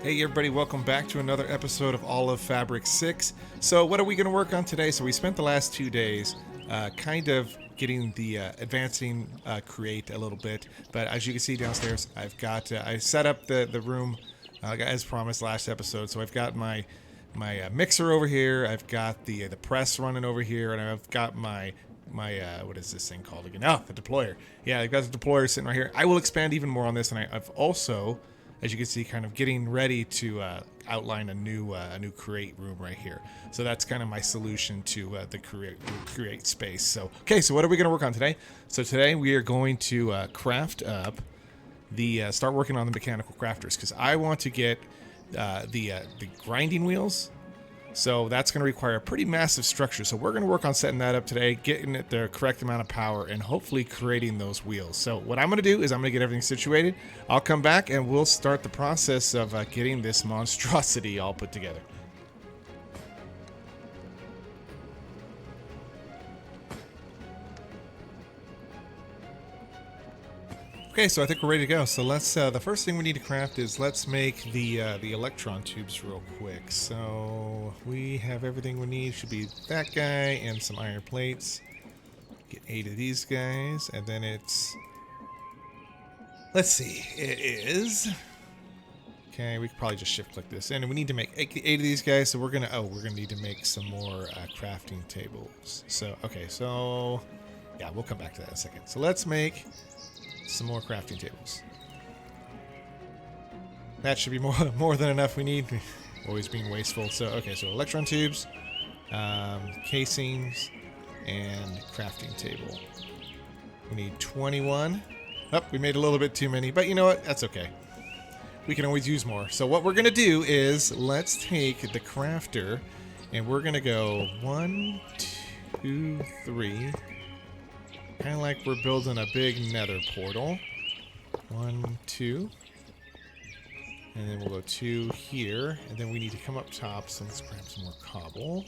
Hey everybody, welcome back to another episode of All of Fabric 6. So what are we going to work on today? So we spent the last 2 days kind of getting the advancing create a little bit. But as you can see downstairs, I've got, I set up the room as promised last episode. So I've got my mixer over here, I've got the press running over here, and I've got my what is this thing called again? Oh, the deployer. Yeah, I've got the deployer sitting right here. I will expand even more on this, and I've also, as you can see, kind of getting ready to outline a new create room right here. So that's kind of my solution to the create space. So okay, so what are we going to work on today? So today we are going to craft up the start working on the mechanical crafters, because I want to get the grinding wheels. So that's going to require a pretty massive structure. So we're going to work on setting that up today, getting it the correct amount of power, and hopefully creating those wheels. So what I'm going to do is I'm going to get everything situated. I'll come back and we'll start the process of getting this monstrosity all put together. Okay, so I think we're ready to go. So let's, the first thing we need to craft is let's make the electron tubes real quick. So we have everything we need. Should be that guy and some iron plates. Get 8 of these guys, and then it's, let's see, it is, okay, we could probably just shift click this, and we need to make 8 of these guys. So we're gonna need to make some more crafting tables. So okay, so yeah, we'll come back to that in a second. So let's make some more crafting tables. That should be more than enough. We need, always being wasteful. So okay, so electron tubes, casings, and crafting table. We need 21. Oh, we made a little bit too many, but you know what? That's okay. We can always use more. So what we're gonna do is let's take the crafter, and we're gonna go 1, 2, 3. Kind of like we're building a big nether portal. 1, 2. And then we'll go 2 here. And then we need to come up top, so let's grab some more cobble.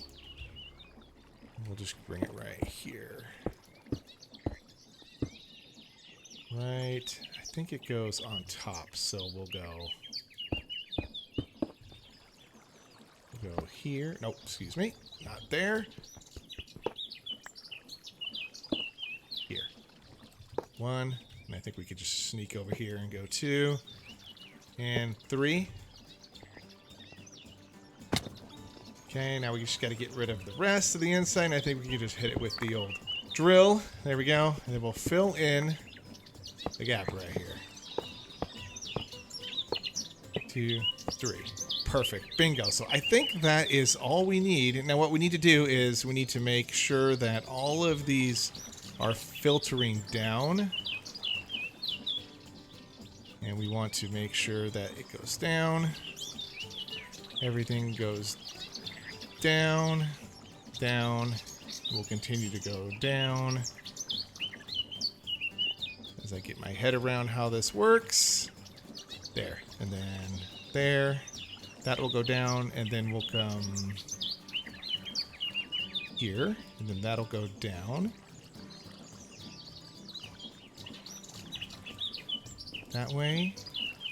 And we'll just bring it right here. Right. I think it goes on top, so we'll go here. Nope, excuse me. Not there. Here. 1, and I think we could just sneak over here and go 2 and 3. Okay, now we just got to get rid of the rest of the inside, and I think we can just hit it with the old drill. There we go, and then we'll fill in the gap right here. 2, 3. Perfect. Bingo. So I think that is all we need. Now what we need to do is we need to make sure that all of these are filtering down, and we want to make sure that it goes down. Everything goes down, down. We'll continue to go down as I get my head around how this works. There, and then there. That will go down, and then we'll come here, and then that'll go down. That way,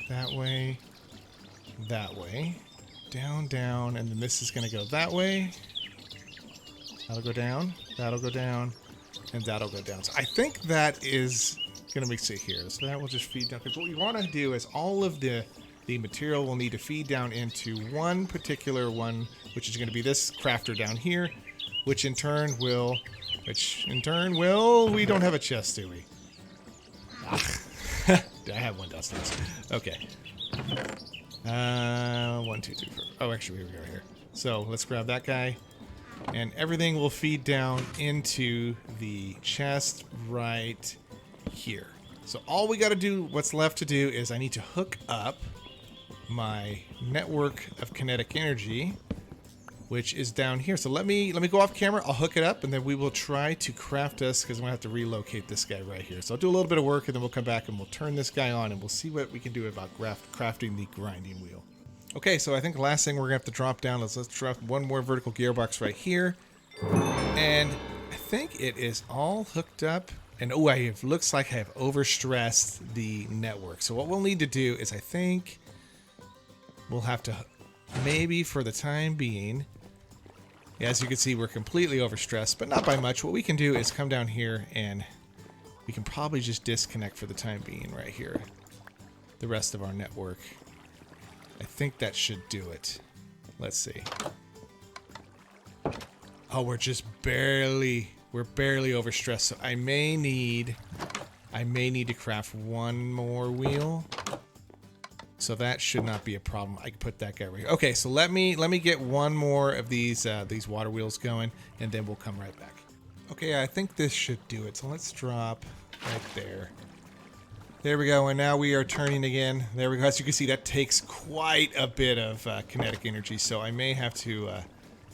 that way, that way. Down, down, and then this is going to go that way. That'll go down, that'll go down, and that'll go down. So I think that is going to mix it here. So that will just feed down. Because what we want to do is all of the material will need to feed down into one particular one, which is going to be this crafter down here, which in turn will, we don't have a chest, do we? I have one downstairs. Okay. 1, 2, 3, 4. Oh, actually, here we go here. So let's grab that guy, and everything will feed down into the chest right here. So all we got to do, what's left to do, is I need to hook up my network of kinetic energy, which is down here. So let me go off camera. I'll hook it up, and then we will try to craft us, because I'm gonna have to relocate this guy right here. So I'll do a little bit of work, and then we'll come back and we'll turn this guy on, and we'll see what we can do about crafting the grinding wheel. Okay, so I think the last thing we're gonna have to drop down is let's drop one more vertical gearbox right here, and I think it is all hooked up. And oh, looks like I have overstressed the network. So what we'll need to do is, I think we'll have to, maybe for the time being, as you can see, we're completely overstressed, but not by much. What we can do is come down here and we can probably just disconnect for the time being right here. The rest of our network. I think that should do it. Let's see. Oh, we're barely overstressed. So I may need to craft one more wheel. So that should not be a problem. I can put that guy right here. Okay, so let me get one more of these water wheels going, and then we'll come right back. Okay, I think this should do it. So let's drop right there. There we go, and now we are turning again. There we go. As you can see, that takes quite a bit of kinetic energy, so I may have to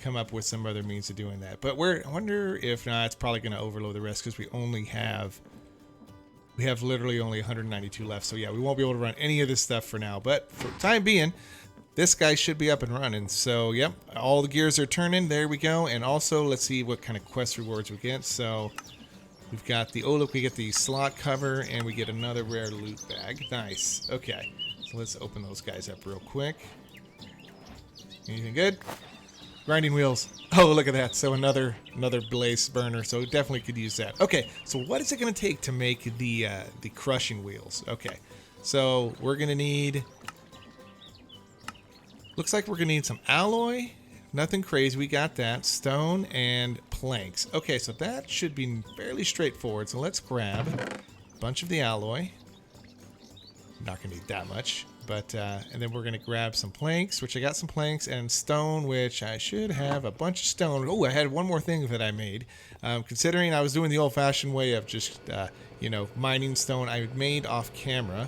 come up with some other means of doing that. But I wonder if not, it's probably going to overload the rest because we have literally only 192 left. So yeah, we won't be able to run any of this stuff for now. But for the time being, this guy should be up and running. So yep, all the gears are turning. There we go. And also, let's see what kind of quest rewards we get. So we've got the, oh look, we get the slot cover and we get another rare loot bag. Nice. Okay, so let's open those guys up real quick. Anything good? Grinding wheels. Oh, look at that. So another blaze burner. So definitely could use that. Okay, so what is it going to take to make the crushing wheels? Okay, so we're going to need, looks like we're going to need some alloy. Nothing crazy. We got that. Stone and planks. Okay, so that should be fairly straightforward. So let's grab a bunch of the alloy. Not going to need that much. But, and then we're going to grab some planks, which I got some planks, and stone, which I should have a bunch of stone. Oh, I had one more thing that I made. Considering I was doing the old-fashioned way of just, you know, mining stone, I made off camera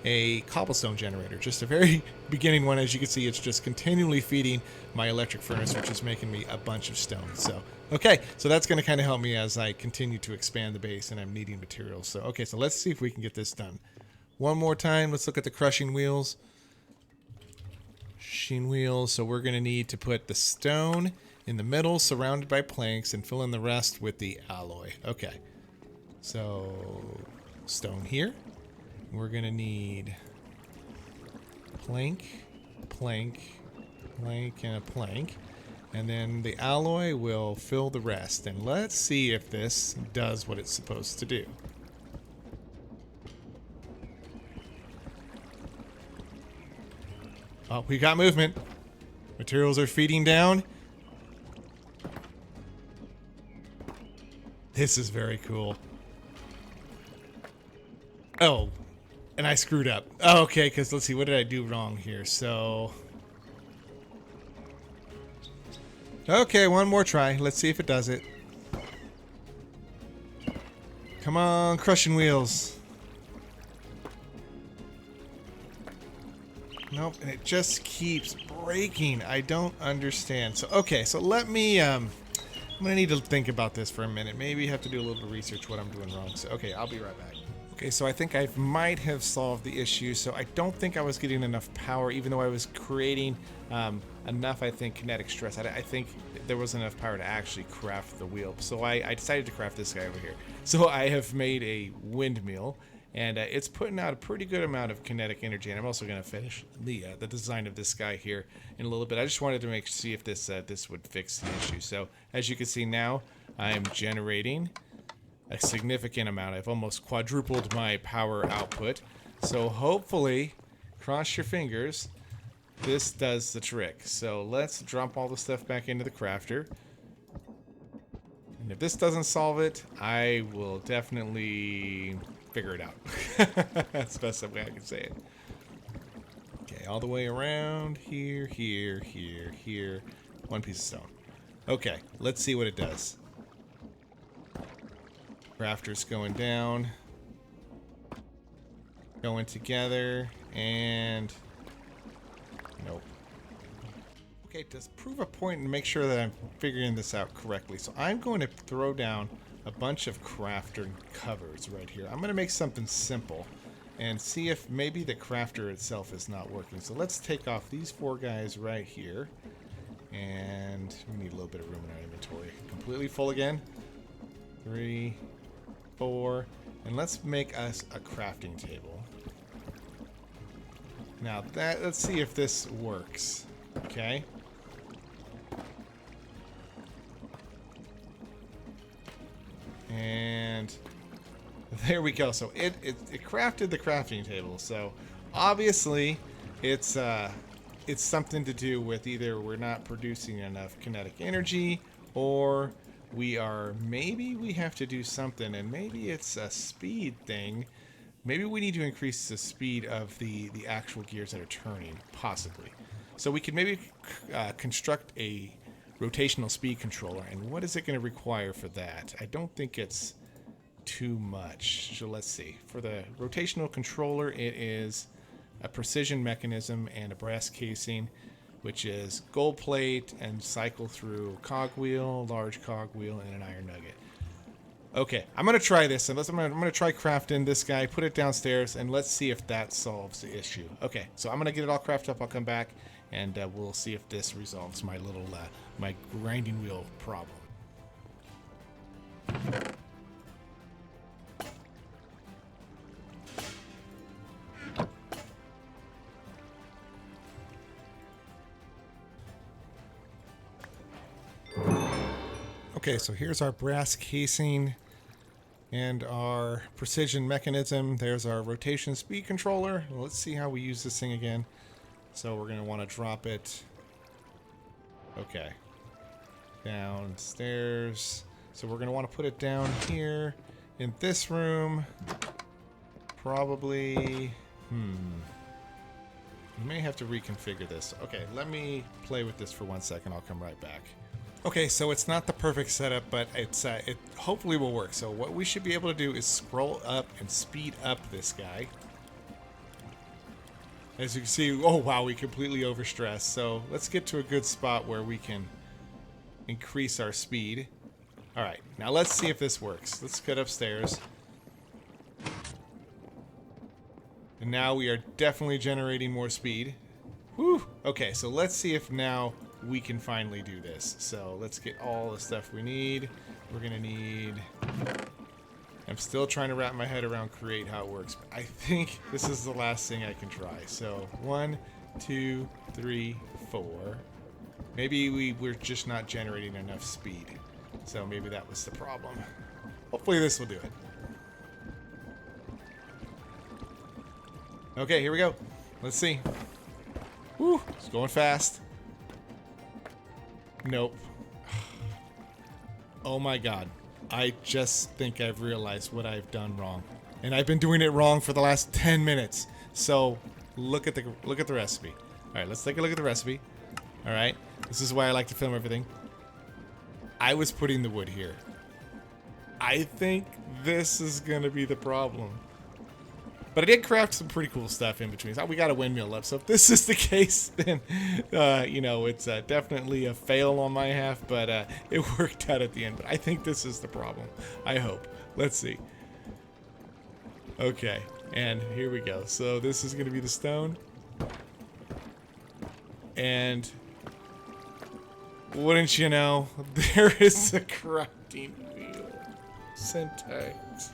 a cobblestone generator. Just a very beginning one. As you can see, it's just continually feeding my electric furnace, which is making me a bunch of stone. So, okay, so that's going to kind of help me as I continue to expand the base, and I'm needing materials. So, okay, so let's see if we can get this done. One more time, let's look at the crushing wheels. Crushing wheels, so we're going to need to put the stone in the middle, surrounded by planks, and fill in the rest with the alloy. Okay, so stone here. We're going to need plank, plank, plank, and a plank. And then the alloy will fill the rest. And let's see if this does what it's supposed to do. Oh, we got movement. Materials are feeding down. This is very cool. Oh, and I screwed up. Oh, okay, because let's see, what did I do wrong here? So, okay, one more try. Let's see if it does it. Come on, crushing wheels. Nope, and it just keeps breaking. I don't understand. So, okay, so let me, I'm going to need to think about this for a minute. Maybe have to do a little research what I'm doing wrong. So, okay, I'll be right back. Okay, so I think I might have solved the issue. So I don't think I was getting enough power, even though I was creating enough, I think, kinetic stress. I think there wasn't enough power to actually craft the wheel. So I decided to craft this guy over here. So I have made a windmill. And it's putting out a pretty good amount of kinetic energy. And I'm also going to finish the design of this guy here in a little bit. I just wanted to see if this would fix the issue. So as you can see now, I am generating a significant amount. I've almost quadrupled my power output. So hopefully, cross your fingers, this does the trick. So let's drop all the stuff back into the crafter. And if this doesn't solve it, I will definitely figure it out. That's the best way I can say it. Okay, all the way around here, here, here, here. One piece of stone. Okay, let's see what it does. Crafter's going down. Going together, and nope. Okay, to prove a point and make sure that I'm figuring this out correctly, so I'm going to throw down a bunch of crafter covers right here. I'm going to make something simple and see if maybe the crafter itself is not working. So let's take off these 4 guys right here. And we need a little bit of room in our inventory. Completely full again. 3, 4. And let's make us a crafting table. Now that, let's see if this works. Okay. And there we go. So it crafted the crafting table. So obviously it's something to do with either we're not producing enough kinetic energy, or maybe we have to do something, and maybe it's a speed thing. Maybe we need to increase the speed of the actual gears that are turning, possibly. So we could maybe construct a rotational speed controller. And what is it going to require for that? I don't think it's too much. So let's see. For the rotational controller, it is a precision mechanism and a brass casing, which is gold plate and cycle through cogwheel, large cogwheel, and an iron nugget. Okay, I'm going to try this. I'm going to try crafting this guy, put it downstairs, and let's see if that solves the issue. Okay, so I'm going to get it all crafted up. I'll come back, and we'll see if this resolves my little my grinding wheel problem. Okay, so here's our brass casing and our precision mechanism. There's our rotation speed controller. Let's see how we use this thing again. So we're going to want to drop it. Okay. Downstairs. So we're going to want to put it down here in this room. Probably. We may have to reconfigure this. Okay, let me play with this for 1 second. I'll come right back. Okay, so it's not the perfect setup, but it hopefully will work. So what we should be able to do is scroll up and speed up this guy. As you can see, oh wow, we completely overstressed. So let's get to a good spot where we can increase our speed. All right, now let's see if this works. Let's get upstairs. And now we are definitely generating more speed. Whew! Okay, so let's see if now we can finally do this. So let's get all the stuff we need. We're gonna need... I'm still trying to wrap my head around create how it works. But I think this is the last thing I can try. So 1, 2, 3, 4. Maybe we're just not generating enough speed. So maybe that was the problem. Hopefully this will do it. Okay, here we go. Let's see. Woo, it's going fast. Nope. Oh my god. I just think I've realized what I've done wrong. And I've been doing it wrong for the last 10 minutes. So, look at the recipe. Alright, let's take a look at the recipe. Alright, this is why I like to film everything. I was putting the wood here. I think this is gonna be the problem. But I did craft some pretty cool stuff in between. So we got a windmill up. So if this is the case, then, you know, it's definitely a fail on my half. But it worked out at the end. But I think this is the problem. I hope. Let's see. Okay. And here we go. So this is going to be the stone. And wouldn't you know, there is a crafting wheel. Syntax.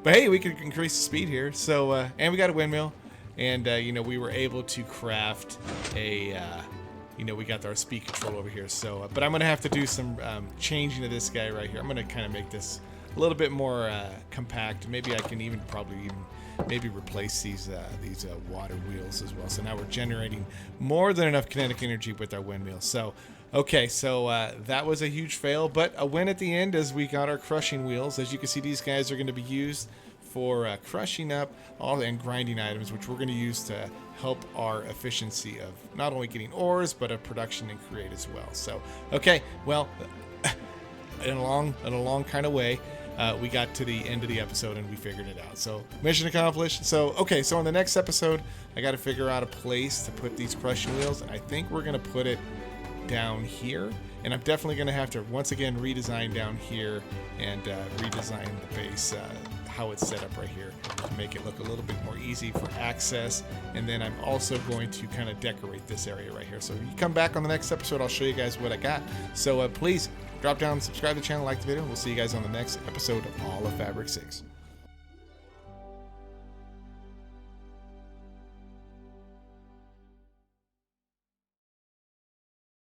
But hey, we can increase the speed here. So, and we got a windmill. And, you know, we were able to craft a, you know, we got our speed control over here. So, but I'm going to have to do some changing to this guy right here. I'm going to kind of make this a little bit more compact. Maybe I can even maybe replace these water wheels as well. So now we're generating more than enough kinetic energy with our windmills. So, okay, so that was a huge fail, but a win at the end as we got our crushing wheels. As you can see, these guys are going to be used for crushing up and grinding items, which we're going to use to help our efficiency of not only getting ores, but of production and create as well. So, okay, well, in a long kind of way, we got to the end of the episode and we figured it out. So, mission accomplished. So, okay, so in the next episode, I got to figure out a place to put these crushing wheels, and I think we're going to put it down here, and I'm definitely going to have to once again redesign down here and redesign the base, how it's set up right here to make it look a little bit more easy for access. And then I'm also going to kind of decorate this area right here. So if you come back on the next episode, I'll show you guys what I got. So please drop down, subscribe to the channel, like the video. We'll see you guys on the next episode of All of Fabric 6.